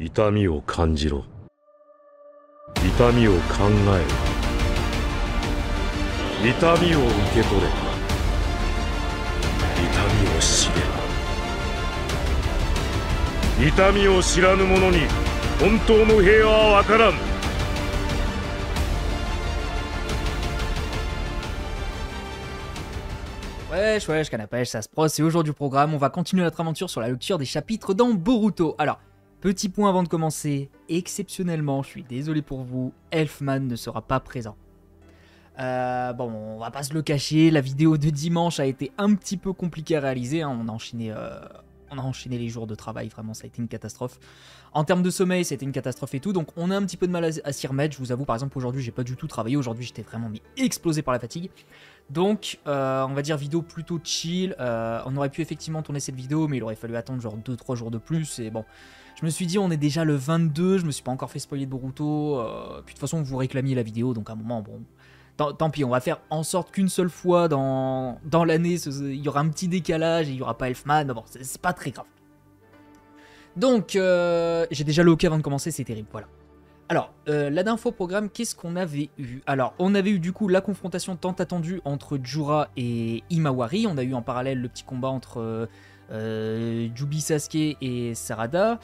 痛みを感じろ。痛みを考えろ。痛みを受け取れ。痛みを知れ。痛みを知らぬ者に本当の平和はわからん。Wesh, wesh, canapèche, ça se prose, c'est aujourd'hui le programme, on va continuer notre aventure sur la lecture des chapitres dans Boruto. Alors, petit point avant de commencer, exceptionnellement, je suis désolé pour vous, Elfman ne sera pas présent. Bon, on va pas se le cacher, la vidéo de dimanche a été un petit peu compliquée à réaliser, hein, on a enchaîné les jours de travail, vraiment ça a été une catastrophe. En termes de sommeil, c'était une catastrophe et tout, donc on a un petit peu de mal à s'y remettre, je vous avoue, par exemple aujourd'hui j'ai pas du tout travaillé, aujourd'hui j'étais vraiment explosé par la fatigue. Donc, on va dire vidéo plutôt chill. On aurait pu effectivement tourner cette vidéo, mais il aurait fallu attendre genre 2-3 jours de plus. Et bon, je me suis dit, on est déjà le 22, je me suis pas encore fait spoiler de Boruto. Puis de toute façon, vous réclamiez la vidéo, donc à un moment, bon, tant pis, on va faire en sorte qu'une seule fois dans l'année, il y aura un petit décalage et il y aura pas Elfman. Mais bon, c'est pas très grave. Donc, j'ai déjà le hockey avant de commencer, c'est terrible, voilà. Alors, la dernière fois au programme, qu'est-ce qu'on avait eu? Alors, on avait eu du coup la confrontation tant attendue entre Jura et Himawari. On a eu en parallèle le petit combat entre Jubi Sasuke et Sarada.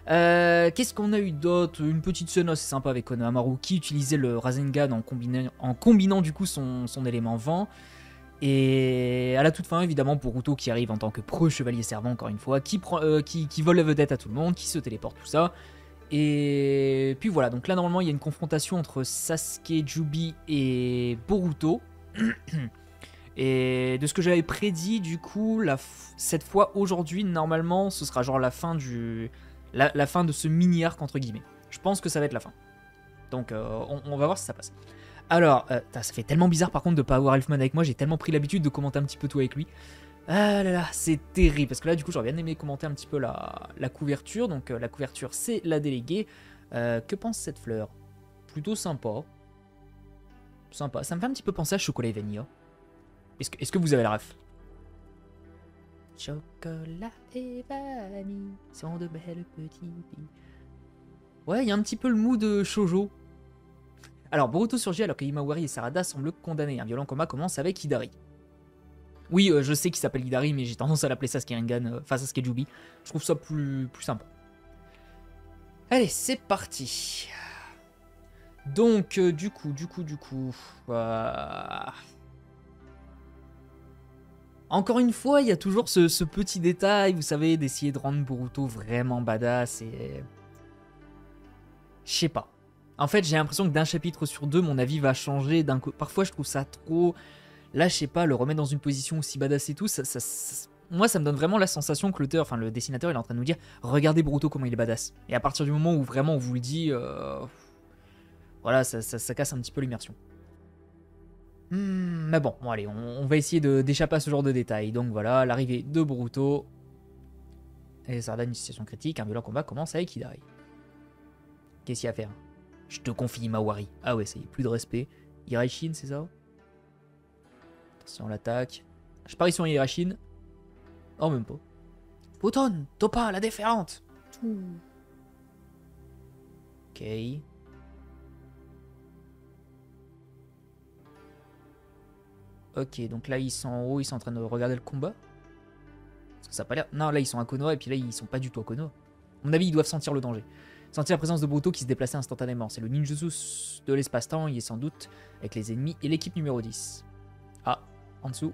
Qu'est-ce qu'on a eu d'autre? Une petite scène assez sympa avec Konohamaru qui utilisait le Rasengan en combinant du coup son élément vent. Et à la toute fin, évidemment, Boruto qui arrive en tant que pro-chevalier servant, encore une fois, qui vole la vedette à tout le monde, qui se téléporte, tout ça. Et puis voilà, donc là normalement il y a une confrontation entre Sasuke, Jubi et Boruto. Et de ce que j'avais prédit, du coup, cette fois aujourd'hui, normalement, ce sera genre la fin la fin de ce mini-arc entre guillemets. Je pense que ça va être la fin. Donc on va voir si ça passe. Alors, ça fait tellement bizarre par contre de pas avoir Elfman avec moi, j'ai tellement pris l'habitude de commenter un petit peu tout avec lui. Ah là là, c'est terrible, parce que là du coup j'aurais bien aimé commenter un petit peu la couverture, donc la couverture c'est la déléguée. Que pense cette fleur? Plutôt sympa. Sympa, ça me fait un petit peu penser à Chocolat et Vanilla. Est-ce que vous avez la ref? Chocolat et vanille sont de belles petites filles. Ouais, il y a un petit peu le mood de shoujo. Alors, Boruto surgit alors que Himawari et Sarada semblent condamnés. Un violent combat commence avec Hidari. Oui, je sais qu'il s'appelle Hidari, mais j'ai tendance à l'appeler Sasuke Rinnegan, Sasuke Jubi. Je trouve ça plus sympa. Allez, c'est parti. Donc, du coup... Encore une fois, il y a toujours ce petit détail, vous savez, d'essayer de rendre Boruto vraiment badass et... Je sais pas. En fait, j'ai l'impression que d'un chapitre sur deux, mon avis va changer. Parfois, je trouve ça trop... Là, je sais pas, le remettre dans une position aussi badass et tout, moi, ça me donne vraiment la sensation que l'auteur, enfin le dessinateur, il est en train de nous dire « Regardez Boruto comment il est badass ». Et à partir du moment où vraiment on vous le dit, voilà, ça casse un petit peu l'immersion. Mais bon, allez, on va essayer d'échapper à ce genre de détails. Donc voilà, l'arrivée de Boruto. Et ça donne une situation critique, un violent combat commence avec Hidari. Qu'est-ce qu'il y a à faire? Je te confie Himawari. Ah ouais, ça y est, plus de respect. Hiraishin, c'est ça? Attention, l'attaque. Je parie sur Hiraishin. Oh, même pas. Poton, Topa, la déferlante. Ok. Ok, donc là, ils sont en haut, ils sont en train de regarder le combat. Parce que ça a pas l'air... Non, là, ils sont à Konoha, et puis là, ils sont pas du tout à Konoha. À mon avis, ils doivent sentir le danger. Sentir la présence de Boruto qui se déplaçait instantanément. C'est le ninjutsu de l'espace-temps, il est sans doute avec les ennemis et l'équipe numéro 10. Ah, en dessous.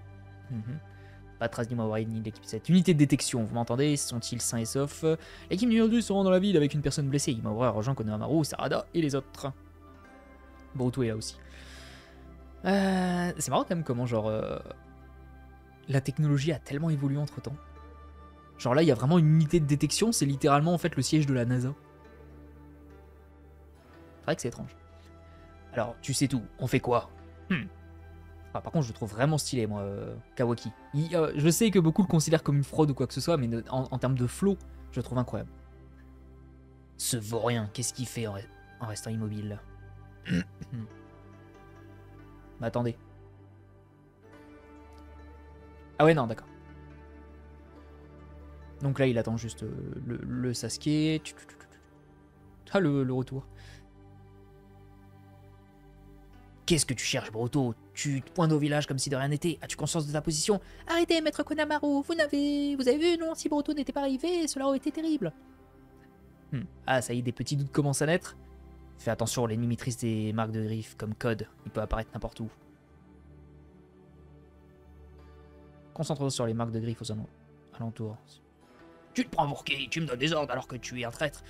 Pas de trace d'Himawari ni de l'équipe 7. Unité de détection, vous m'entendez? Sont-ils sains et saufs? L'équipe numéro 2 se rend dans la ville avec une personne blessée. Himawari rejoint Konohamaru, Sarada et les autres. Boruto est là aussi. C'est marrant quand même comment genre... la technologie a tellement évolué entre temps. Genre là, il y a vraiment une unité de détection, c'est littéralement en fait le siège de la NASA. C'est vrai que c'est étrange. Alors, tu sais tout, on fait quoi? Ah, par contre, je le trouve vraiment stylé, moi, Kawaki. Je sais que beaucoup le considèrent comme une fraude ou quoi que ce soit, mais en termes de flow, je le trouve incroyable. Ce vaurien, qu'est-ce qu'il fait en restant immobile là? Mais attendez. Ah ouais, non, d'accord. Donc là, il attend juste le Sasuke. Ah, le retour. Qu'est-ce que tu cherches, Boruto? Tu te pointes au village comme si de rien n'était. As-tu conscience de ta position? Arrêtez, maître Konamaru, vous avez vu, non? Si Boruto n'était pas arrivé, cela aurait été terrible. Ah, ça y est, des petits doutes commencent à naître. Fais attention, l'ennemi maîtrise des marques de griffes comme code. Il peut apparaître n'importe où. Concentre-toi sur les marques de griffes aux alentours. Tu te prends pour qui? Tu me donnes des ordres alors que tu es un traître.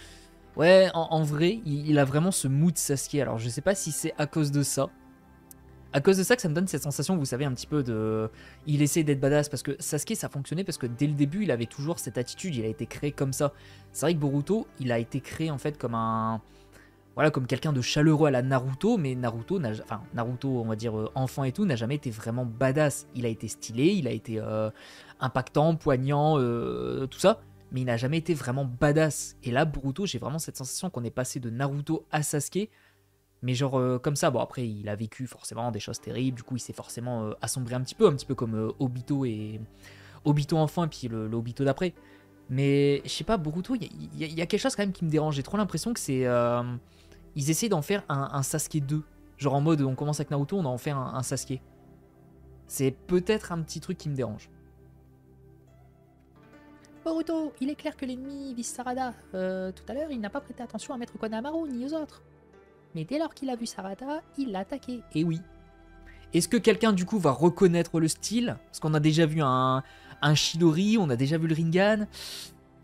Ouais, en vrai, il a vraiment ce mood Sasuke. Alors, je sais pas si c'est à cause de ça. À cause de ça que ça me donne cette sensation, vous savez, un petit peu de... Il essaie d'être badass, parce que Sasuke, ça fonctionnait, parce que dès le début, il avait toujours cette attitude, il a été créé comme ça. C'est vrai que Boruto, il a été créé, en fait, comme un... Voilà, comme quelqu'un de chaleureux à la Naruto, mais Naruto, enfin, Naruto, on va dire, enfant et tout, n'a jamais été vraiment badass. Il a été stylé, il a été impactant, poignant, tout ça, mais il n'a jamais été vraiment badass. Et là, Boruto, j'ai vraiment cette sensation qu'on est passé de Naruto à Sasuke, mais genre comme ça. Bon, après, il a vécu forcément des choses terribles, du coup, il s'est forcément assombri un petit peu comme Obito et Obito enfant, et puis le Obito d'après. Mais je sais pas, Boruto, il y a quelque chose quand même qui me dérange. J'ai trop l'impression que c'est... ils essaient d'en faire un Sasuke 2. Genre en mode, on commence avec Naruto, on en fait un Sasuke. C'est peut-être un petit truc qui me dérange. Boruto, il est clair que l'ennemi vise Sarada. Tout à l'heure, il n'a pas prêté attention à Maître Konamaru ni aux autres. Mais dès lors qu'il a vu Sarada, il l'a attaqué. Et oui. Est-ce que quelqu'un du coup va reconnaître le style? Parce qu'on a déjà vu un Chidori, on a déjà vu le Rinnegan.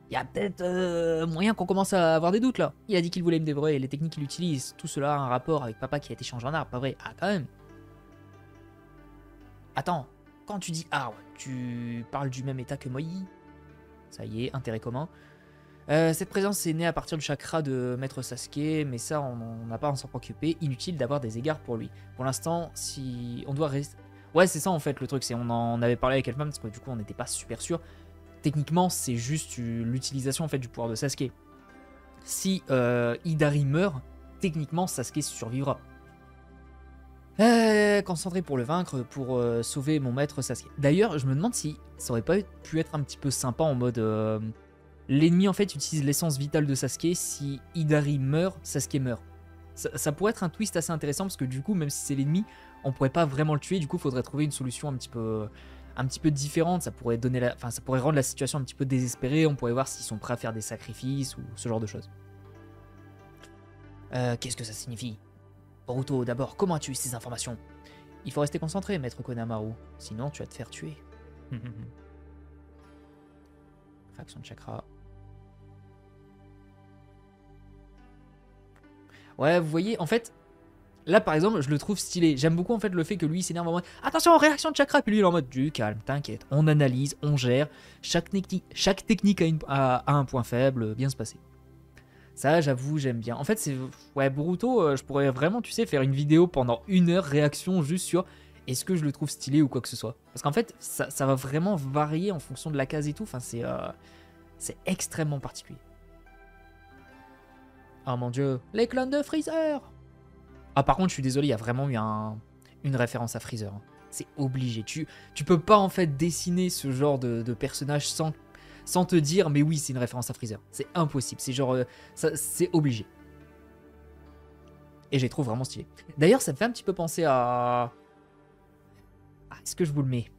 Il y a peut-être moyen qu'on commence à avoir des doutes là. Il a dit qu'il voulait me dévorer, les techniques qu'il utilise, tout cela a un rapport avec papa qui a été changé en arbre, pas vrai? Ah, quand même. Attends, quand tu dis arbre, tu parles du même état que Moi. Ça y est, intérêt commun. Cette présence est née à partir du chakra de Maître Sasuke, mais ça, on n'a pas à s'en préoccuper. Inutile d'avoir des égards pour lui. Pour l'instant, si on doit rester... Ouais, c'est ça en fait le truc, c'est on en avait parlé avec Elfman, parce que du coup, on n'était pas super sûr. Techniquement, c'est juste l'utilisation en fait du pouvoir de Sasuke. Si Hidari meurt, techniquement, Sasuke survivra. Concentré pour le vaincre, pour sauver mon maître Sasuke. D'ailleurs, je me demande si ça aurait pas pu être un petit peu sympa en mode... l'ennemi en fait utilise l'essence vitale de Sasuke, si Hidari meurt, Sasuke meurt. Ça pourrait être un twist assez intéressant parce que du coup, même si c'est l'ennemi, on pourrait pas vraiment le tuer, du coup, il faudrait trouver une solution un petit peu différente, ça pourrait ça pourrait rendre la situation un petit peu désespérée, on pourrait voir s'ils sont prêts à faire des sacrifices ou ce genre de choses. Qu'est-ce que ça signifie? Boruto, d'abord, comment as-tu eu ces informations? Il faut rester concentré, maître Konamaru, sinon tu vas te faire tuer. Réaction de chakra. Ouais, vous voyez, en fait, là par exemple, je le trouve stylé. J'aime beaucoup en fait le fait que lui il s'énerve en mode attention, réaction de chakra, puis lui il est en mode du calme, t'inquiète, on analyse, on gère. Chaque technique a un point faible, bien se passer. Ça, j'avoue, j'aime bien. En fait, c'est. Ouais, Boruto, je pourrais vraiment, tu sais, faire une vidéo pendant 1 heure, réaction juste sur est-ce que je le trouve stylé ou quoi que ce soit. Parce qu'en fait, ça va vraiment varier en fonction de la case et tout. Enfin, c'est extrêmement particulier. Oh mon dieu, les clones de Freezer! Ah, par contre, je suis désolé, il y a vraiment eu une référence à Freezer. C'est obligé. Tu peux pas en fait dessiner ce genre de personnage sans te dire, mais oui, c'est une référence à Freezer. C'est impossible. C'est genre, c'est obligé. Et je les trouve vraiment stylé. D'ailleurs, ça me fait un petit peu penser à... Ah, est-ce que je vous le mets?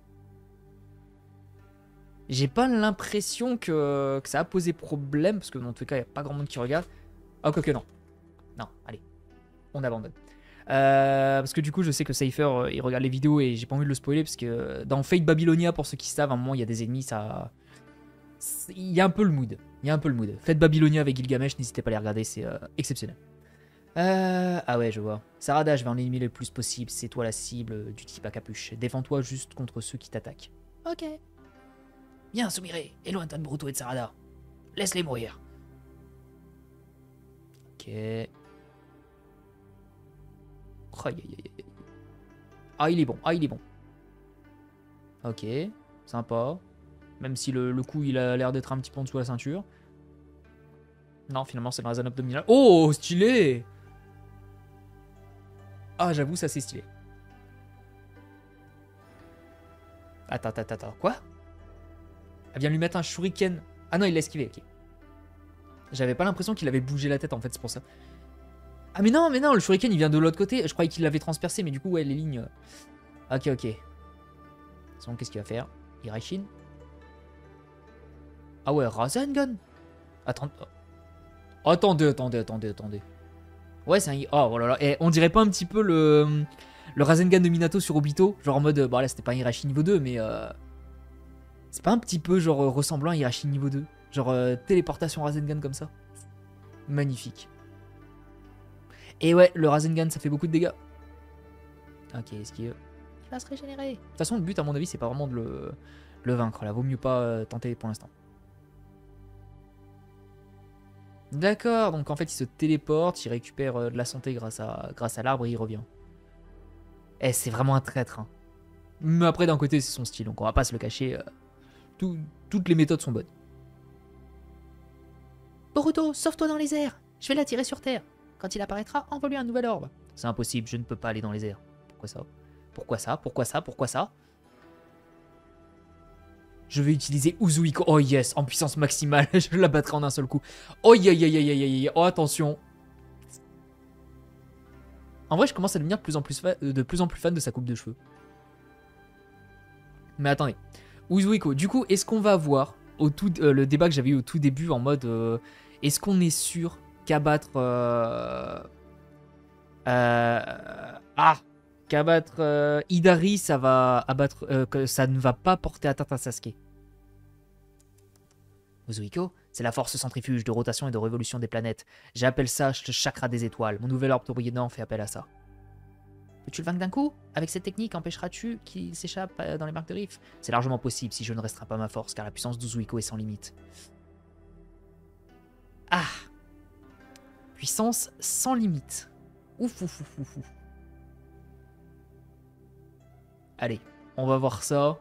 J'ai pas l'impression que ça a posé problème, parce que dans tous les cas, il n'y a pas grand monde qui regarde. Ah, quoique non. Non, allez. On abandonne. Parce que du coup, je sais que Cypher, il regarde les vidéos et j'ai pas envie de le spoiler, parce que dans Fate Babylonia, pour ceux qui savent, à un moment, il y a des ennemis, ça... Il y a un peu le mood. Fate Babylonia avec Gilgamesh, n'hésitez pas à les regarder, c'est exceptionnel. Ah ouais, je vois. Sarada, je vais en éliminer le plus possible. C'est toi la cible du type à capuche. Défends-toi juste contre ceux qui t'attaquent. Ok. Viens, Sumire, éloigne-toi de Boruto et de Sarada. Laisse-les mourir. Ok. Ah, il est bon. Ok, sympa. Même si le coup, il a l'air d'être un petit peu en dessous de la ceinture. Non, finalement, c'est dans la zone abdominale. Oh, stylé! Ah, j'avoue, ça, c'est stylé. Attends. Quoi? Elle vient lui mettre un shuriken. Ah non, il l'a esquivé, ok. J'avais pas l'impression qu'il avait bougé la tête en fait, c'est pour ça. Ah mais non, le shuriken il vient de l'autre côté. Je croyais qu'il l'avait transpercé, mais du coup, ouais, les lignes... Ok, ok. Sinon, qu'est-ce qu'il va faire? Hiraishin. Ah ouais, Rasengan. Attendez. Ouais, c'est un... Oh là là. Et on dirait pas un petit peu le Rasengan de Minato sur Obito? Genre en mode... Bon là, c'était pas un Hiraishin niveau 2, mais... C'est pas un petit peu genre ressemblant à Hiraishin niveau 2? Genre téléportation Rasengan comme ça? Magnifique. Et ouais, le Rasengan, ça fait beaucoup de dégâts. Ok, est-ce qu'il va se régénérer? De toute façon, le but, à mon avis, c'est pas vraiment de le vaincre. Là, vaut mieux pas tenter pour l'instant. D'accord, donc en fait, il se téléporte, il récupère de la santé grâce à l'arbre et il revient. Eh, c'est vraiment un traître. Hein. Mais après, d'un côté, c'est son style, donc on va pas se le cacher. Toutes les méthodes sont bonnes. Boruto, sauve-toi dans les airs. Je vais l'attirer sur Terre. Quand il apparaîtra, envoie-lui un nouvel orbe. C'est impossible, je ne peux pas aller dans les airs. Pourquoi ça? Je vais utiliser Uzuiko. Oh yes, en puissance maximale. Je la battrai en un seul coup. Oh aïe. Oh attention. En vrai, je commence à devenir de plus en plus fan de sa coupe de cheveux. Mais attendez. Uzuiko, du coup, est-ce qu'on va voir le débat que j'avais eu au tout début en mode... est-ce qu'on est sûr qu'abattre... qu'abattre Hidari, ça va abattre... que ça ne va pas porter atteinte à Sasuke. Uzuiko, c'est la force centrifuge de rotation et de révolution des planètes. J'appelle ça le chakra des étoiles. Mon nouvel orbe tourbillonnant fait appel à ça. Peux-tu le vaincre d'un coup? Avec cette technique, empêcheras-tu qu'il s'échappe dans les marques de Riff? C'est largement possible si je ne restreins pas ma force, car la puissance d'Uzuiko est sans limite. Ah! Puissance sans limite. Ouf. Allez, on va voir ça.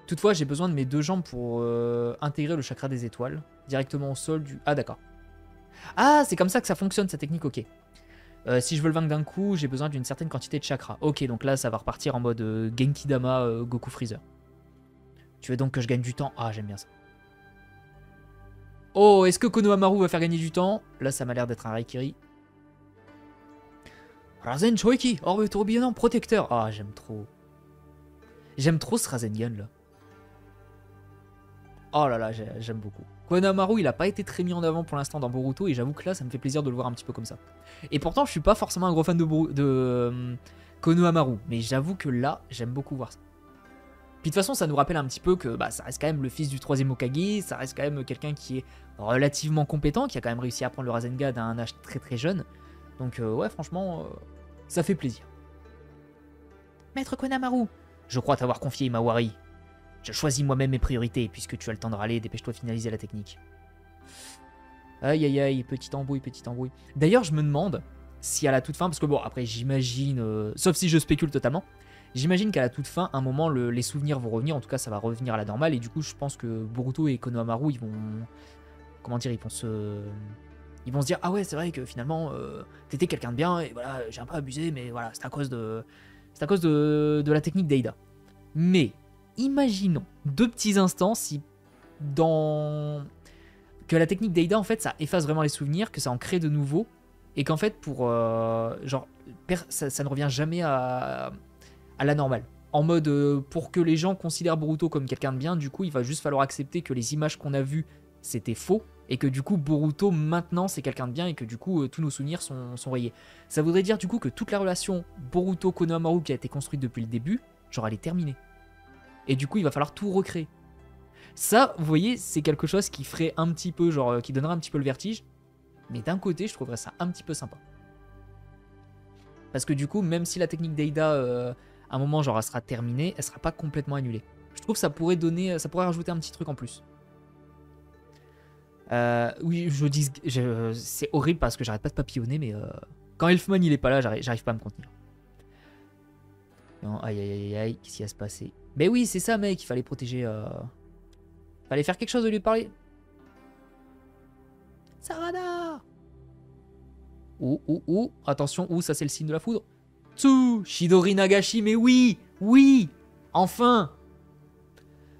Toutefois, j'ai besoin de mes 2 jambes pour intégrer le chakra des étoiles. Directement au sol du... Ah, d'accord. Ah, c'est comme ça que ça fonctionne, cette technique, ok. Si je veux le vaincre d'un coup, j'ai besoin d'une certaine quantité de chakra. Ok, donc là, ça va repartir en mode Genki Dama Goku Freezer. Tu veux donc que je gagne du temps? Ah, j'aime bien ça. Oh, est-ce que Konohamaru va faire gagner du temps? Là, ça m'a l'air d'être un Raikiri. Rasen Choiki, orbe tourbillonnant protecteur. Ah, j'aime trop. J'aime trop ce Rasengan, là. Oh là là, j'aime beaucoup. Konohamaru, il a pas été très mis en avant pour l'instant dans Boruto, et j'avoue que là, ça me fait plaisir de le voir un petit peu comme ça. Et pourtant, je suis pas forcément un gros fan de Konohamaru, mais j'avoue que là, j'aime beaucoup voir ça. Puis de toute façon, ça nous rappelle un petit peu que bah, ça reste quand même le fils du 3e Hokage, ça reste quand même quelqu'un qui est relativement compétent, qui a quand même réussi à apprendre le Rasengan à un âge très très jeune. Donc ouais, franchement, ça fait plaisir. Maître Konohamaru, je crois t'avoir confié Imawari. Je choisis moi-même mes priorités, puisque tu as le temps de râler, dépêche-toi de finaliser la technique. Aïe, petite embrouille. D'ailleurs, je me demande si à la toute fin, parce que bon, après j'imagine, sauf si je spécule totalement, j'imagine qu'à la toute fin, à un moment, les souvenirs vont revenir, en tout cas ça va revenir à la normale, et du coup je pense que Boruto et Konohamaru, ils vont... Comment dire, ils vont se dire, ah ouais, c'est vrai que finalement, t'étais quelqu'un de bien, et voilà, j'ai un peu abusé, mais voilà, c'est à cause de la technique d'Eida. Mais... imaginons 2 petits instants si que la technique d'Eida en fait ça efface vraiment les souvenirs, que ça en crée de nouveaux et qu'en fait pour genre ça ne revient jamais à la normale. En mode pour que les gens considèrent Boruto comme quelqu'un de bien, du coup il va juste falloir accepter que les images qu'on a vues c'était faux et que du coup Boruto maintenant c'est quelqu'un de bien et que du coup tous nos souvenirs sont rayés. Ça voudrait dire du coup que toute la relation Boruto-Konohamaru qui a été construite depuis le début, genre elle est terminée. Et du coup, il va falloir tout recréer. Ça, vous voyez, c'est quelque chose qui ferait un petit peu, genre, qui donnerait un petit peu le vertige. Mais d'un côté, je trouverais ça un petit peu sympa. Parce que du coup, même si la technique d'Eida, à un moment, genre, elle sera terminée, elle sera pas complètement annulée. Je trouve que ça pourrait donner, ça pourrait rajouter un petit truc en plus. Oui, c'est horrible parce que j'arrête pas de papillonner, mais quand Elfman il est pas là, j'arrive pas à me contenir. Non, aïe, qu'est-ce qui va se passer? Mais oui, c'est ça, mec, il fallait protéger... Fallait faire quelque chose de lui parler. Sarada! Attention, ça c'est le signe de la foudre. Tsu! Shidori Nagashi, mais oui! Enfin!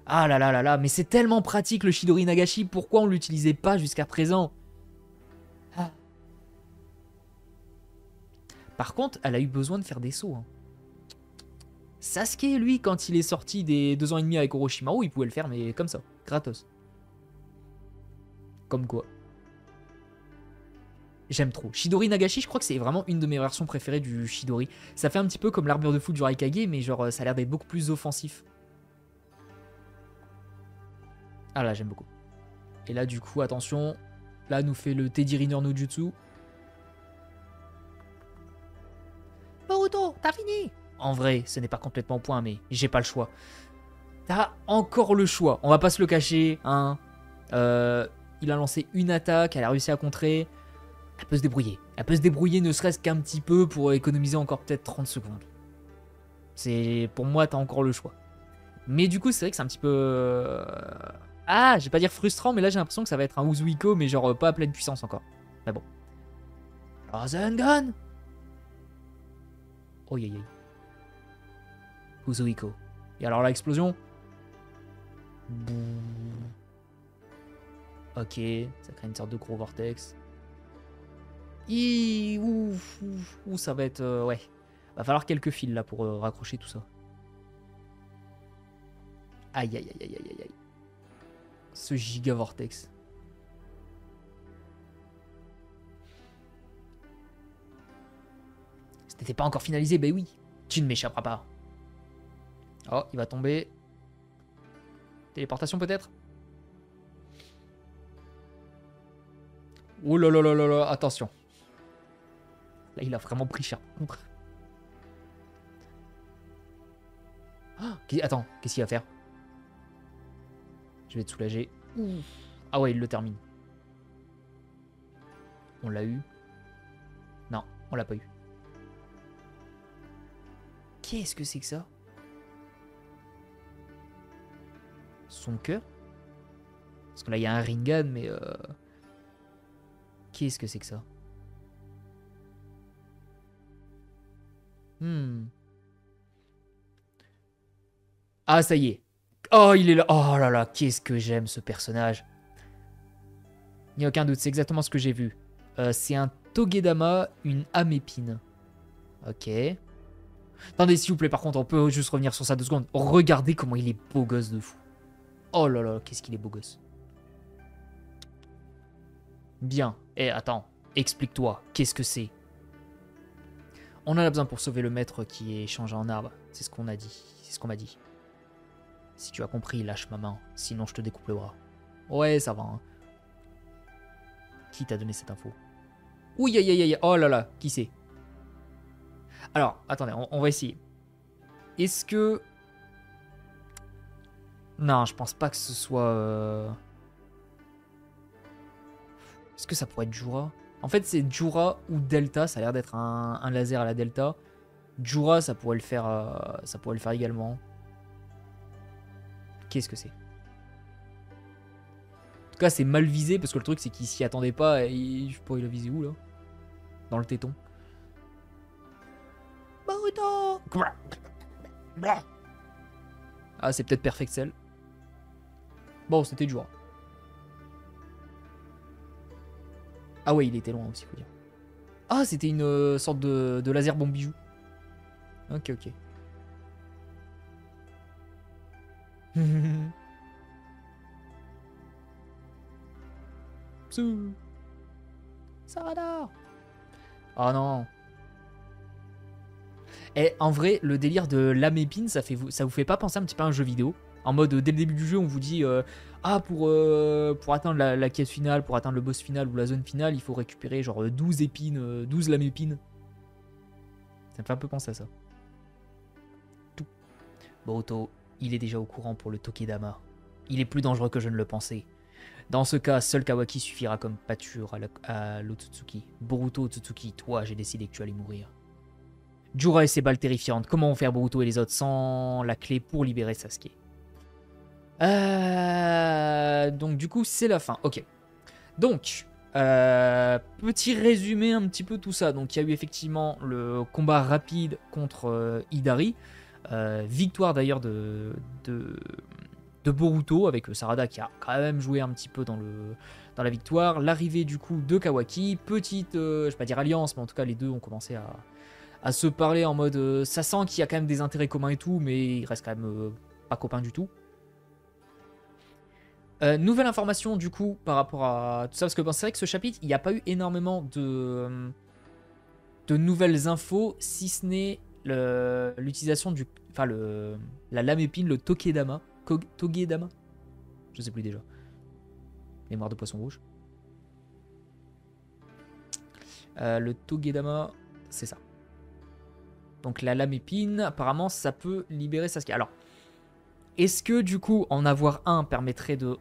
Ah là là là là, mais c'est tellement pratique le Chidori Nagashi, pourquoi on l'utilisait pas jusqu'à présent? Ah. Par contre, elle a eu besoin de faire des sauts. Hein. Sasuke, lui, quand il est sorti des 2 ans et demi avec Orochimaru, il pouvait le faire, mais comme ça, gratos. Comme quoi. J'aime trop. Chidori Nagashi, je crois que c'est vraiment une de mes versions préférées du Chidori. Ça fait un petit peu comme l'armure de foot du Raikage, mais genre ça a l'air d'être beaucoup plus offensif. Ah là, j'aime beaucoup. Et là, du coup, attention. Là, nous fait le Teddy Riner no Jutsu. Boruto, t'as fini? En vrai, ce n'est pas complètement au point, mais j'ai pas le choix. T'as encore le choix. On va pas se le cacher, hein. Il a lancé une attaque, elle a réussi à contrer. Elle peut se débrouiller. Elle peut se débrouiller ne serait-ce qu'un petit peu pour économiser encore peut-être 30 secondes. Pour moi, t'as encore le choix. Mais du coup, c'est vrai que c'est un petit peu... Ah, je vais pas dire frustrant, mais là j'ai l'impression que ça va être un Uzuiko, mais genre pas à pleine puissance encore. Mais bon. Rasengan. Oh yé yé. Uzuiko. Et alors là, explosion. Ok, ça crée une sorte de gros vortex. Ouf, ça va être... ouais. Va falloir quelques fils là pour raccrocher tout ça. Aïe aïe aïe aïe aïe aïe. Ce giga vortex. C'était pas encore finalisé, ben oui. Tu ne m'échapperas pas. Oh, il va tomber. Téléportation peut-être? Oh là là là là là, attention. Là, il a vraiment pris cher. Attends, qu'est-ce qu'il va faire? Je vais te soulager. Ah ouais, il le termine. On l'a eu. Non, on l'a pas eu. Qu'est-ce que c'est que ça? Son cœur? Parce que là, il y a un Rinnegan, mais... Qu'est-ce que c'est que ça? Ah, ça y est. Oh, il est là. Oh là là, qu'est-ce que j'aime ce personnage. Il n'y a aucun doute, c'est exactement ce que j'ai vu. C'est un Togedama, une Amépine. Ok. Attendez, s'il vous plaît, par contre, on peut juste revenir sur ça 2 secondes. Regardez comment il est beau gosse de fou. Oh là là, qu'est-ce qu'il est beau gosse. Bien. Eh, attends, explique-toi, qu'est-ce que c'est? On en a besoin pour sauver le maître qui est changé en arbre. C'est ce qu'on a dit. C'est ce qu'on m'a dit. Si tu as compris, lâche ma main. Sinon, je te découpe le bras. Ouais, ça va. Hein. Qui t'a donné cette info? Ouh, aïe, aïe, aïe. Oh là là, qui c'est? Alors, attendez, on va essayer. Est-ce que... Non, je pense pas que ce soit... Est-ce que ça pourrait être Jura? En fait, c'est Jura ou Delta. Ça a l'air d'être un laser à la Delta. Jura, ça pourrait le faire, également. Qu'est-ce que c'est? En tout cas, c'est mal visé parce que le truc, c'est qu'il s'y attendait pas. Et je sais pas, il a visé où là? Dans le téton. Boruto! Ah, c'est peut-être Perfect Cell. Bon, c'était Jura. Ah ouais, il était loin aussi, faut dire. Ah, c'était une sorte de laser bombe bijou. Ok, ok. Psou. Sarada. Oh non. Et en vrai, le délire de l'amépine, ça vous fait pas penser un petit peu à un jeu vidéo? En mode, dès le début du jeu, on vous dit ah, pour atteindre la quête finale, pour atteindre le boss final ou la zone finale, il faut récupérer genre 12 épines, 12 lamépines. Ça me fait un peu penser à ça. Tout. Boruto, il est déjà au courant pour le Togedama. Il est plus dangereux que je ne le pensais. Dans ce cas, seul Kawaki suffira comme pâture à l'Otsutsuki. Boruto Otsutsuki, toi, j'ai décidé que tu allais mourir. Jura et ses balles terrifiantes. Comment vont faire Boruto et les autres sans la clé pour libérer Sasuke? Donc du coup, c'est la fin. Ok. Donc, petit résumé un petit peu tout ça. Donc il y a eu effectivement le combat rapide contre Hidari. Victoire d'ailleurs de de Boruto, avec Sarada qui a quand même joué un petit peu dans la victoire. L'arrivée du coup de Kawaki, petite, je vais pas dire alliance, mais en tout cas les deux ont commencé à se parler en mode ça sent qu'il y a quand même des intérêts communs et tout, mais ils restent quand même pas copains du tout. Nouvelle information du coup par rapport à tout ça, parce que bon, c'est vrai que ce chapitre, il n'y a pas eu énormément de nouvelles infos, si ce n'est l'utilisation du... Enfin, la lame épine, le Togedama. Togedama, je sais plus déjà. Mémoire de poisson rouge. Le Togedama, c'est ça. Donc la lame épine, apparemment, ça peut libérer Sasuke. Alors, est-ce que du coup, en avoir un permettrait de...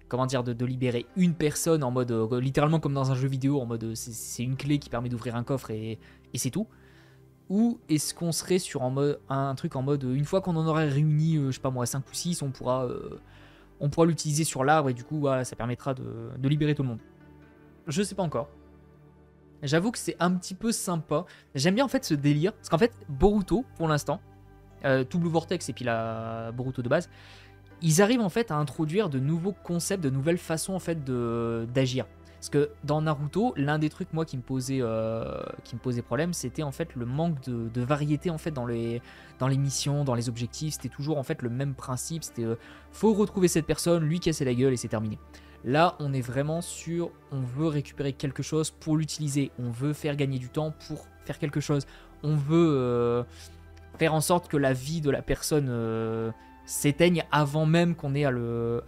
comment dire, de libérer une personne en mode... littéralement comme dans un jeu vidéo, en mode c'est une clé qui permet d'ouvrir un coffre et c'est tout. Ou est-ce qu'on serait sur un truc en mode, une fois qu'on en aurait réuni, je sais pas moi, 5 ou 6, on pourra l'utiliser sur l'arbre et du coup, voilà, ça permettra de libérer tout le monde. Je sais pas encore. J'avoue que c'est un petit peu sympa. J'aime bien en fait ce délire. Parce qu'en fait, Boruto, pour l'instant, tout Blue Vortex et puis la Boruto de base, ils arrivent en fait à introduire de nouveaux concepts, de nouvelles façons en fait d'agir. Parce que dans Naruto, l'un des trucs moi qui me posait problème, c'était en fait le manque de variété en fait dans les missions, dans les objectifs. C'était toujours en fait le même principe. C'était faut retrouver cette personne, lui casser la gueule et c'est terminé. Là, on est vraiment sur, on veut récupérer quelque chose pour l'utiliser, on veut faire gagner du temps pour faire quelque chose, on veut faire en sorte que la vie de la personne s'éteigne avant même qu'on ait à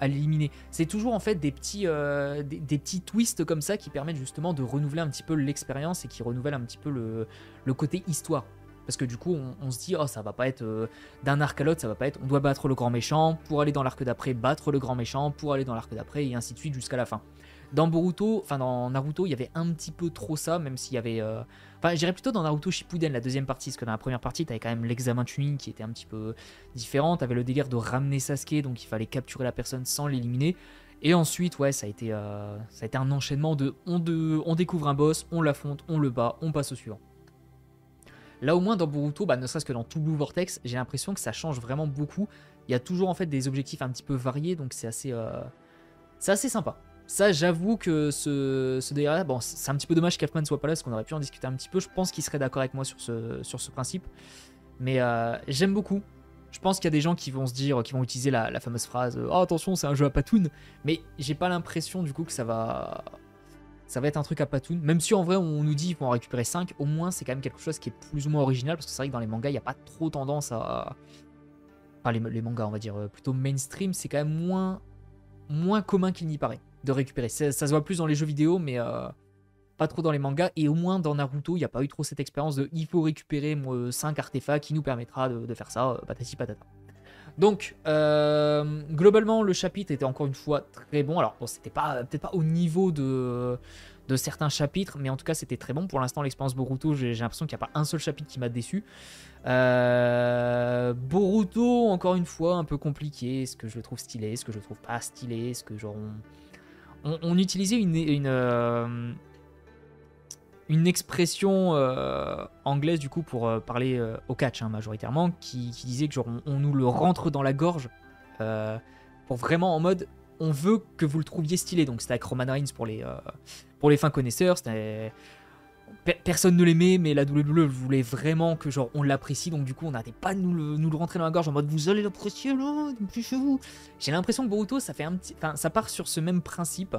l'éliminer. C'est toujours en fait des petits twists comme ça qui permettent justement de renouveler un petit peu l'expérience et qui renouvellent un petit peu le côté histoire. Parce que du coup, on se dit, oh, ça va pas être d'un arc à l'autre, ça va pas être, on doit battre le grand méchant, pour aller dans l'arc d'après, battre le grand méchant, pour aller dans l'arc d'après, et ainsi de suite jusqu'à la fin. Dans Naruto, il y avait un petit peu trop ça, même s'il y avait... Enfin, je dirais plutôt dans Naruto Shippuden, la deuxième partie, parce que dans la première partie, t'avais quand même l'examen Chunin qui était un petit peu différent, t'avais le délire de ramener Sasuke, donc il fallait capturer la personne sans l'éliminer. Et ensuite, ouais, ça a été un enchaînement on découvre un boss, on l'affronte, on le bat, on passe au suivant. Là au moins dans Boruto, ne serait-ce que dans tout Blue Vortex, j'ai l'impression que ça change vraiment beaucoup. Il y a toujours en fait des objectifs un petit peu variés, donc c'est assez sympa. Ça, j'avoue que ce délire-là, bon, c'est un petit peu dommage qu'Elfman soit pas là, parce qu'on aurait pu en discuter un petit peu. Je pense qu'il serait d'accord avec moi sur ce principe. Mais j'aime beaucoup. Je pense qu'il y a des gens qui vont se dire, qui vont utiliser la fameuse phrase « Oh attention, c'est un jeu à Patoon », mais j'ai pas l'impression du coup que ça va être un truc à Patoon. Même si en vrai on nous dit qu'ils vont en récupérer 5, au moins c'est quand même quelque chose qui est plus ou moins original, parce que c'est vrai que dans les mangas, il n'y a pas trop tendance à... Enfin les mangas, on va dire plutôt mainstream, c'est quand même moins commun qu'il n'y paraît de récupérer. Ça se voit plus dans les jeux vidéo, mais pas trop dans les mangas. Et au moins dans Naruto, il n'y a pas eu trop cette expérience de il faut récupérer 5 artefacts qui nous permettra de faire ça, patati patata. Donc, globalement, le chapitre était encore une fois très bon. Alors, bon, c'était peut-être pas au niveau de certains chapitres, mais en tout cas, c'était très bon. Pour l'instant, l'expérience Boruto, j'ai l'impression qu'il n'y a pas un seul chapitre qui m'a déçu. Boruto, encore une fois, un peu compliqué. Est-ce que je le trouve stylé? Est-ce que je le trouve pas stylé? Est-ce que genre on utilisait une expression anglaise du coup pour parler au catch majoritairement qui disait que genre on nous le rentre dans la gorge pour vraiment en mode on veut que vous le trouviez stylé. Donc c'était avec Roman Reigns pour les fins connaisseurs, personne ne l'aimait, mais la WWE voulait vraiment que genre on l'apprécie, donc du coup on n'arrêtait pas de nous le rentrer dans la gorge en mode vous allez l'apprécier là, plus chez vous. J'ai l'impression que Boruto ça part sur ce même principe.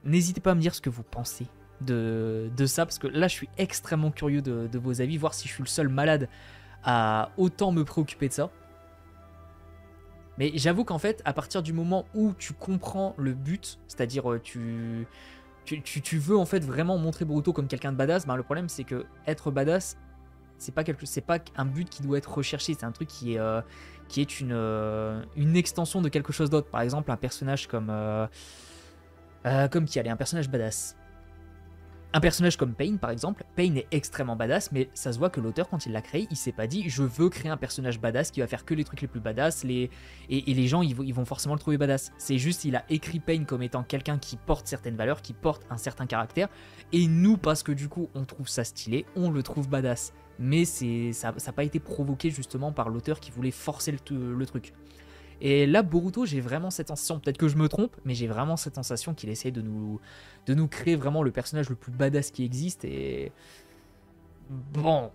N'hésitez pas à me dire ce que vous pensez de ça, parce que là je suis extrêmement curieux de vos avis, voir si je suis le seul malade à autant me préoccuper de ça. Mais j'avoue qu'en fait, à partir du moment où tu comprends le but, c'est-à-dire tu veux en fait vraiment montrer Boruto comme quelqu'un de badass, le problème c'est que être badass, c'est pas un but qui doit être recherché, c'est un truc qui est une extension de quelque chose d'autre. Par exemple, un personnage comme qui allait, un personnage badass. Un personnage comme Pain, par exemple, Pain est extrêmement badass, mais ça se voit que l'auteur, quand il l'a créé, il s'est pas dit je veux créer un personnage badass qui va faire que les trucs les plus badass, et les gens ils vont forcément le trouver badass. C'est juste il a écrit Pain comme étant quelqu'un qui porte certaines valeurs, qui porte un certain caractère, et nous, parce que du coup on trouve ça stylé, on le trouve badass. Mais ça n'a pas été provoqué justement par l'auteur qui voulait forcer le truc. Et là, Boruto, j'ai vraiment cette sensation, peut-être que je me trompe, mais j'ai vraiment cette sensation qu'il essaie de nous créer vraiment le personnage le plus badass qui existe. Et bon,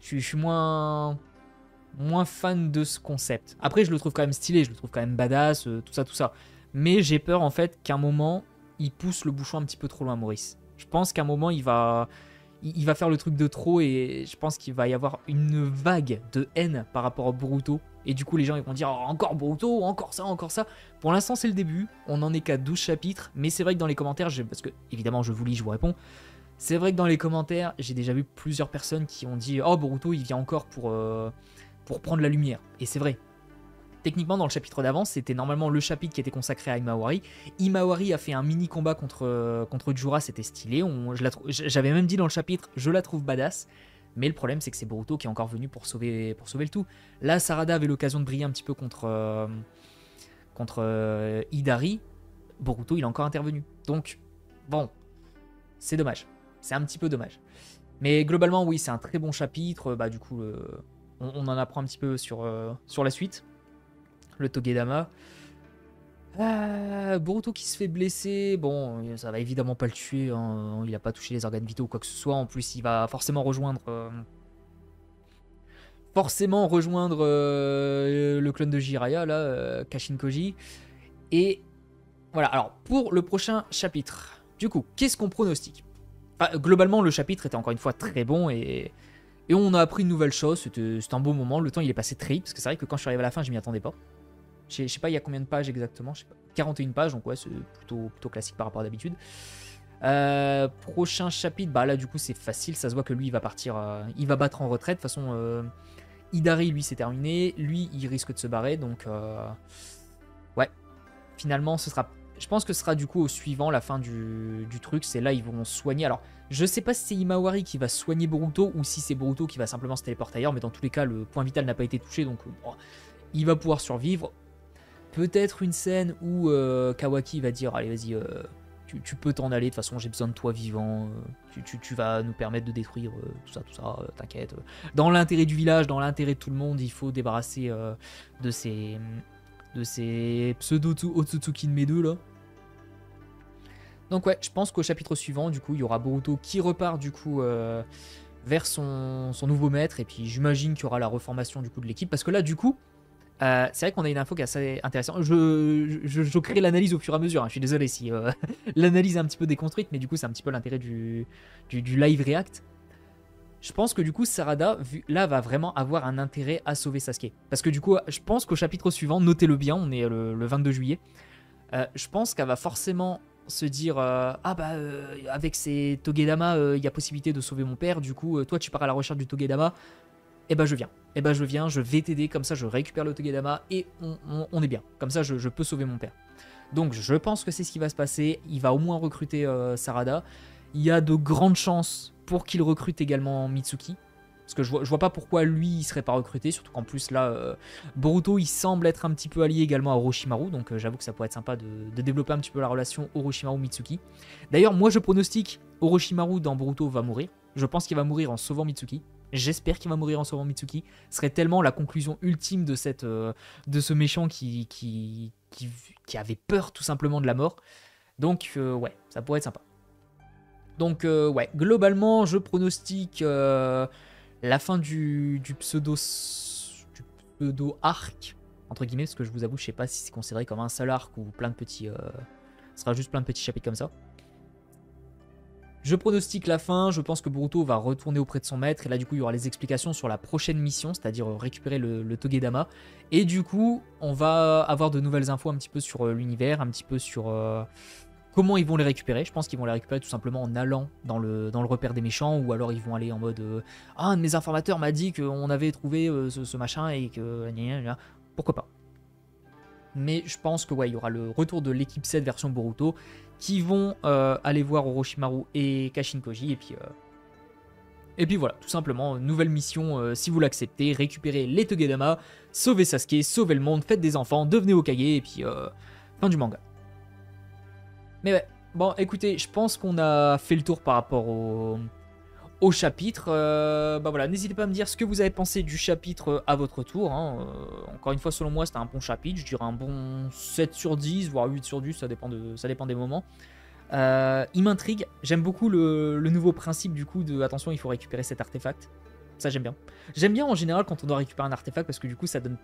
je suis moins fan de ce concept. Après, je le trouve quand même stylé, je le trouve quand même badass, tout ça. Mais j'ai peur en fait qu'à un moment, il pousse le bouchon un petit peu trop loin, Maurice. Je pense qu'à un moment, il va faire le truc de trop, et je pense qu'il va y avoir une vague de haine par rapport à Boruto. Et du coup, les gens ils vont dire oh, encore Boruto, encore ça. Pour l'instant, c'est le début. On n'en est qu'à 12 chapitres. Mais c'est vrai que dans les commentaires, parce que évidemment, je vous lis, je vous réponds. C'est vrai que dans les commentaires, j'ai déjà vu plusieurs personnes qui ont dit oh, Boruto, il vient encore pour prendre la lumière. Et c'est vrai. Techniquement, dans le chapitre d'avant, c'était normalement le chapitre qui était consacré à Imawari. Imawari a fait un mini combat contre Jura, c'était stylé. J'avais même dit dans le chapitre, je la trouve badass. Mais le problème, c'est que c'est Boruto qui est encore venu pour sauver le tout. Là, Sarada avait l'occasion de briller un petit peu contre Hidari. Boruto, il est encore intervenu. Donc, bon, c'est dommage. C'est un petit peu dommage. Mais globalement, oui, c'est un très bon chapitre. Bah, du coup, on en apprend un petit peu sur la suite. Le Togedama. Boruto qui se fait blesser. Bon, ça va évidemment pas le tuer. Hein. Il a pas touché les organes vitaux ou quoi que ce soit. En plus, il va forcément rejoindre le clone de Jiraiya, là, Kashin Koji. Et voilà. Alors, pour le prochain chapitre, du coup, qu'est-ce qu'on pronostique? Globalement, le chapitre était encore une fois très bon et on a appris une nouvelle chose. C'était un beau moment. Le temps, il est passé très vite parce que c'est vrai que quand je suis arrivé à la fin, je m'y attendais pas. Je sais pas il y a combien de pages exactement, je sais pas, 41 pages, donc ouais, c'est plutôt classique par rapport à d'habitude. Prochain chapitre, bah là du coup c'est facile, ça se voit que lui il va partir, il va battre en retraite. De toute façon, Hidari lui c'est terminé, lui il risque de se barrer, donc ouais, finalement je pense que ce sera du coup au suivant la fin du truc, c'est là ils vont soigner. Alors je sais pas si c'est Imawari qui va soigner Boruto ou si c'est Boruto qui va simplement se téléporter ailleurs, mais dans tous les cas le point vital n'a pas été touché, donc il va pouvoir survivre. Peut-être une scène où Kawaki va dire allez vas-y, tu peux t'en aller, de toute façon j'ai besoin de toi vivant, tu vas nous permettre de détruire tout ça, t'inquiète. Dans l'intérêt du village, dans l'intérêt de tout le monde, il faut débarrasser de ces pseudo Otsutsuki de mes deux là. Donc ouais, je pense qu'au chapitre suivant, du coup, il y aura Boruto qui repart du coup vers son nouveau maître, et puis j'imagine qu'il y aura la reformation du coup de l'équipe, parce que là du coup, c'est vrai qu'on a une info qui est assez intéressante. Je crée l'analyse au fur et à mesure, hein. Je suis désolé si l'analyse est un petit peu déconstruite, mais du coup c'est un petit peu l'intérêt du live react. Je pense que du coup Sarada là va vraiment avoir un intérêt à sauver Sasuke, parce que du coup je pense qu'au chapitre suivant, notez-le bien, on est le 22 juillet, je pense qu'elle va forcément se dire avec ces Togedama il y a possibilité de sauver mon père, du coup toi tu pars à la recherche du Togedama, et je viens, je vais t'aider, comme ça je récupère le Togedama et on est bien, comme ça je peux sauver mon père. Donc je pense que c'est ce qui va se passer, il va au moins recruter Sarada, il y a de grandes chances pour qu'il recrute également Mitsuki, parce que je vois pas pourquoi lui il serait pas recruté, surtout qu'en plus là Boruto il semble être un petit peu allié également à Orochimaru, donc j'avoue que ça pourrait être sympa de développer un petit peu la relation Orochimaru-Mitsuki. D'ailleurs moi je pronostique Orochimaru dans Boruto va mourir, je pense qu'il va mourir en sauvant Mitsuki. J'espère qu'il va mourir en sauvant Mitsuki. Ce serait tellement la conclusion ultime de ce méchant qui avait peur tout simplement de la mort. Donc ouais, ça pourrait être sympa. Donc ouais, globalement, je pronostique la fin du pseudo arc entre guillemets, parce que je vous avoue, je sais pas si c'est considéré comme un seul arc ou plein de petits. Ce sera juste plein de petits chapitres comme ça. Je pronostique la fin, je pense que Boruto va retourner auprès de son maître, et là du coup il y aura les explications sur la prochaine mission, c'est-à-dire récupérer le Togedama, et du coup on va avoir de nouvelles infos un petit peu sur l'univers, un petit peu sur comment ils vont les récupérer. Je pense qu'ils vont les récupérer tout simplement en allant dans le repère des méchants, ou alors ils vont aller en mode un de mes informateurs m'a dit qu'on avait trouvé ce machin et que... Pourquoi pas. Mais je pense que ouais, il y aura le retour de l'équipe 7 version Boruto qui vont aller voir Orochimaru et Kashin Koji. Et puis voilà, tout simplement, nouvelle mission si vous l'acceptez, récupérez les Togedama, sauvez Sasuke, sauvez le monde, faites des enfants, devenez Hokage, et puis fin du manga. Mais ouais, bon écoutez, je pense qu'on a fait le tour par rapport au chapitre. Bah voilà, n'hésitez pas à me dire ce que vous avez pensé du chapitre à votre tour. Hein. Encore une fois, selon moi, c'était un bon chapitre. Je dirais un bon 7 sur 10, voire 8 sur 10, ça dépend des moments. Il m'intrigue. J'aime beaucoup le nouveau principe du coup de attention, il faut récupérer cet artefact. Ça, j'aime bien. J'aime bien en général quand on doit récupérer un artefact parce que du coup, ça donne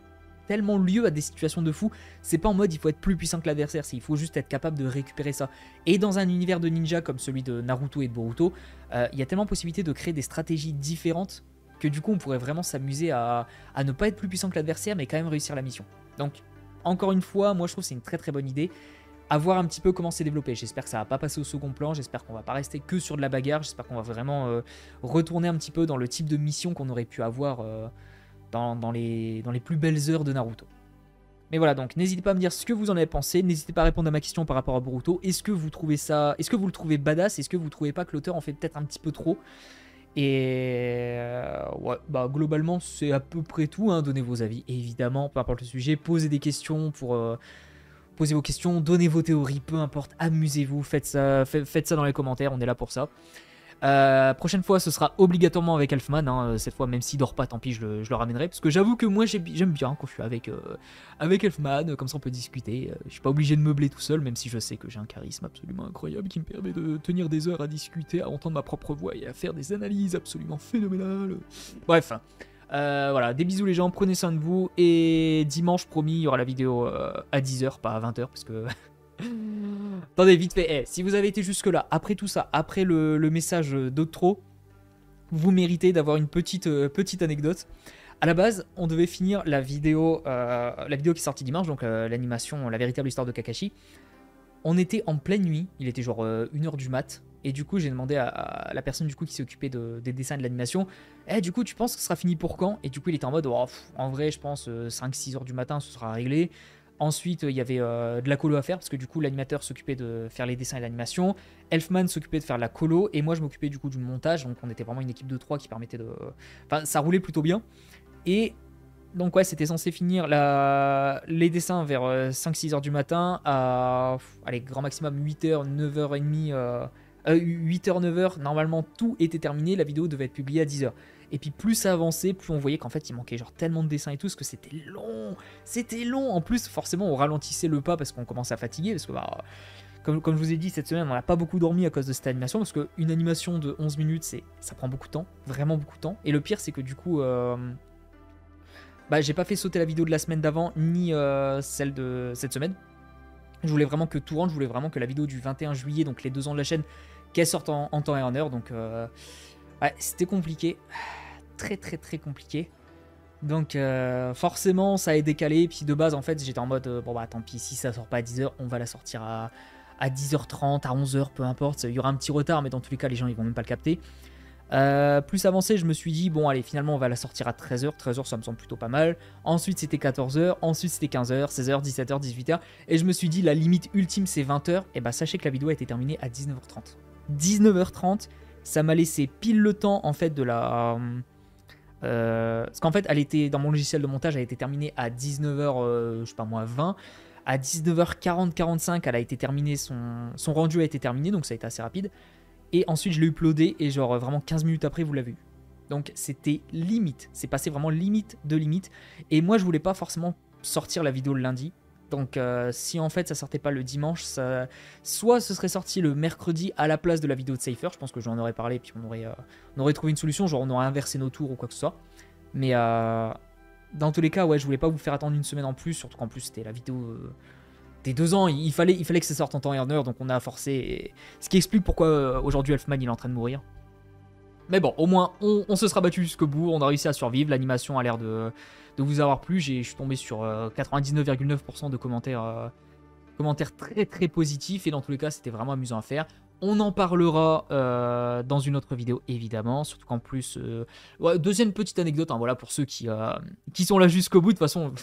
tellement lieu à des situations de fou. C'est pas en mode il faut être plus puissant que l'adversaire, il faut juste être capable de récupérer ça. Et dans un univers de ninja comme celui de Naruto et de Boruto, il y a tellement possibilité de créer des stratégies différentes que du coup on pourrait vraiment s'amuser à ne pas être plus puissant que l'adversaire mais quand même réussir la mission. Donc encore une fois, moi je trouve que c'est une très très bonne idée. À voir un petit peu comment c'est développé. J'espère que ça va pas passer au second plan, j'espère qu'on va pas rester que sur de la bagarre, j'espère qu'on va vraiment retourner un petit peu dans le type de mission qu'on aurait pu avoir dans les plus belles heures de Naruto. Mais voilà, donc n'hésitez pas à me dire ce que vous en avez pensé, n'hésitez pas à répondre à ma question par rapport à Boruto. Est-ce que vous trouvez ça, est-ce que vous le trouvez badass, est-ce que vous trouvez pas que l'auteur en fait peut-être un petit peu trop? Et ouais, bah globalement c'est à peu près tout, hein. Donnez vos avis, et évidemment, peu importe le sujet, posez des questions pour posez vos questions, donnez vos théories, peu importe, amusez-vous, faites ça dans les commentaires, on est là pour ça. Prochaine fois, ce sera obligatoirement avec Elfman. Hein, cette fois, même s'il dort pas, tant pis, je le ramènerai. Parce que j'avoue que moi, j'aime bien quand je suis avec Elfman. Comme ça, on peut discuter. Je suis pas obligé de meubler tout seul, même si je sais que j'ai un charisme absolument incroyable qui me permet de tenir des heures à discuter, à entendre ma propre voix et à faire des analyses absolument phénoménales. Bref. Voilà, des bisous les gens, prenez soin de vous. Et dimanche, promis, il y aura la vidéo à 10h, pas à 20h, parce que... Attendez, vite fait, si vous avez été jusque là, après tout ça, après le message d'outro, vous méritez d'avoir une petite anecdote. À la base, on devait finir la vidéo qui est sortie dimanche, donc l'animation, la véritable histoire de Kakashi. On était en pleine nuit, il était genre 1h du mat, et du coup j'ai demandé à la personne du coup qui s'est occupée des dessins et de l'animation, du coup tu penses que ce sera fini pour quand? Et du coup il était en mode, en vrai je pense 5-6h du matin ce sera réglé. Ensuite, il y avait de la colo à faire, parce que du coup, l'animateur s'occupait de faire les dessins et l'animation. Elfman s'occupait de faire la colo, et moi, je m'occupais du coup du montage. Donc, on était vraiment une équipe de 3 qui permettait de... Enfin, ça roulait plutôt bien. Et donc, ouais, c'était censé finir les dessins vers 5-6 heures du matin à... Allez, grand maximum 8h, 9h30... 8h, 9h, normalement, tout était terminé. La vidéo devait être publiée à 10h. Et puis plus ça avançait, plus on voyait qu'en fait il manquait genre tellement de dessins et tout, parce que c'était long. C'était long. En plus, forcément, on ralentissait le pas parce qu'on commençait à fatiguer. Parce que, bah, comme je vous ai dit, cette semaine, on n'a pas beaucoup dormi à cause de cette animation. Parce qu'une animation de 11 minutes, ça prend beaucoup de temps. Vraiment beaucoup de temps. Et le pire, c'est que du coup, bah, j'ai pas fait sauter la vidéo de la semaine d'avant, ni celle de cette semaine. Je voulais vraiment que tout rentre. Je voulais vraiment que la vidéo du 21 juillet, donc les 2 ans de la chaîne, qu'elle sorte en temps et en heure. Donc, ouais, c'était compliqué. Très très très compliqué. Donc forcément ça a décalé. Et puis de base en fait j'étais en mode bon bah tant pis, si ça sort pas à 10h, on va la sortir à 10h30, à 11h, peu importe. Il y aura un petit retard mais dans tous les cas les gens ils vont même pas le capter. Plus avancé, je me suis dit bon allez, finalement on va la sortir à 13h. 13h ça me semble plutôt pas mal. Ensuite c'était 14h, ensuite c'était 15h, 16h, 17h, 18h. Et je me suis dit la limite ultime c'est 20h. Et bah sachez que la vidéo a été terminée à 19h30. 19h30, ça m'a laissé pile le temps en fait de la... parce qu'en fait, elle était dans mon logiciel de montage, elle a été terminée à 19h, je sais pas moi, 20. À 19h40, 45, elle a été terminée, son rendu a été terminé, donc ça a été assez rapide. Et ensuite, je l'ai uploadé et genre vraiment 15 minutes après, vous l'avez eu. Donc c'était limite, c'est passé vraiment limite de limite. Et moi, je voulais pas forcément sortir la vidéo le lundi. Donc si en fait ça sortait pas le dimanche, soit ce serait sorti le mercredi à la place de la vidéo de Cypher, je pense que j'en aurais parlé, puis on aurait trouvé une solution, genre on aurait inversé nos tours ou quoi que ce soit. Mais dans tous les cas, ouais, je voulais pas vous faire attendre une semaine en plus, surtout qu'en plus c'était la vidéo des 2 ans, il fallait que ça sorte en temps et en heure, donc on a forcé, ce qui explique pourquoi aujourd'hui Elfman il est en train de mourir. Mais bon, au moins on se sera battu jusqu'au bout, on a réussi à survivre, l'animation a l'air de vous avoir plu, je suis tombé sur 99,9% de commentaires très très positifs, et dans tous les cas c'était vraiment amusant à faire. On en parlera dans une autre vidéo évidemment, surtout qu'en plus, ouais, deuxième petite anecdote, hein, voilà, pour ceux qui sont là jusqu'au bout, de toute façon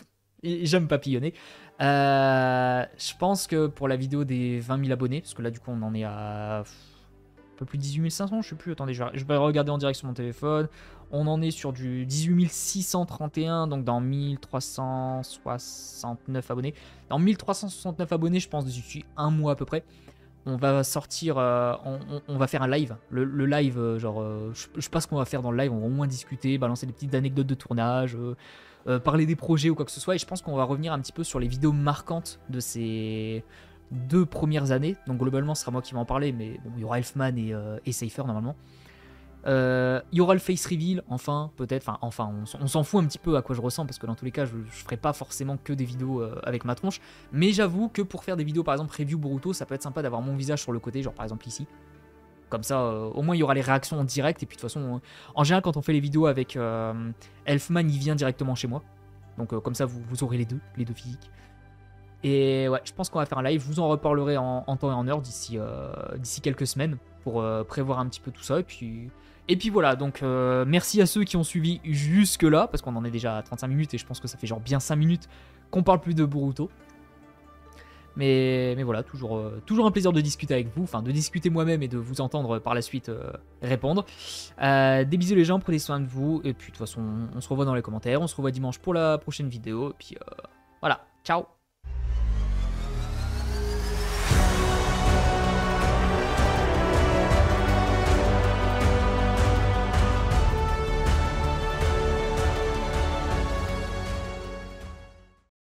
J'aime papillonner. Je pense que pour la vidéo des 20 000 abonnés, parce que là du coup on en est à un peu plus de 18 500, je sais plus, attendez, je vais regarder en direct sur mon téléphone. On en est sur du 18 631, donc dans 1369 abonnés. Dans 1369 abonnés, je pense d'ici un mois à peu près, on va sortir, on va faire un live. Le live, je sais pas ce qu'on va faire dans le live, on va au moins discuter, balancer des petites anecdotes de tournage, parler des projets ou quoi que ce soit. Et je pense qu'on va revenir un petit peu sur les vidéos marquantes de ces 2 premières années. Donc globalement, ce sera moi qui vais en parler, mais bon, il y aura Elfman et Cypher normalement. Il y aura le face reveal, enfin, peut-être. Enfin, on s'en fout un petit peu à quoi je ressens, parce que dans tous les cas, je ferai pas forcément que des vidéos avec ma tronche. Mais j'avoue que pour faire des vidéos, par exemple, review Boruto, ça peut être sympa d'avoir mon visage sur le côté, genre par exemple ici. Comme ça, au moins, il y aura les réactions en direct. Et puis de toute façon, en général, quand on fait les vidéos avec Elfman, il vient directement chez moi. Donc comme ça, vous aurez les deux physiques. Et ouais, je pense qu'on va faire un live. Je vous en reparlerai en temps et en heure d'ici quelques semaines pour prévoir un petit peu tout ça. Et puis voilà, donc merci à ceux qui ont suivi jusque là, parce qu'on en est déjà à 35 minutes et je pense que ça fait genre bien 5 minutes qu'on parle plus de Boruto. Mais voilà, toujours un plaisir de discuter avec vous, enfin de discuter moi-même et de vous entendre par la suite répondre. Des bisous les gens, prenez soin de vous, et puis de toute façon on se revoit dans les commentaires, on se revoit dimanche pour la prochaine vidéo, et puis voilà, ciao.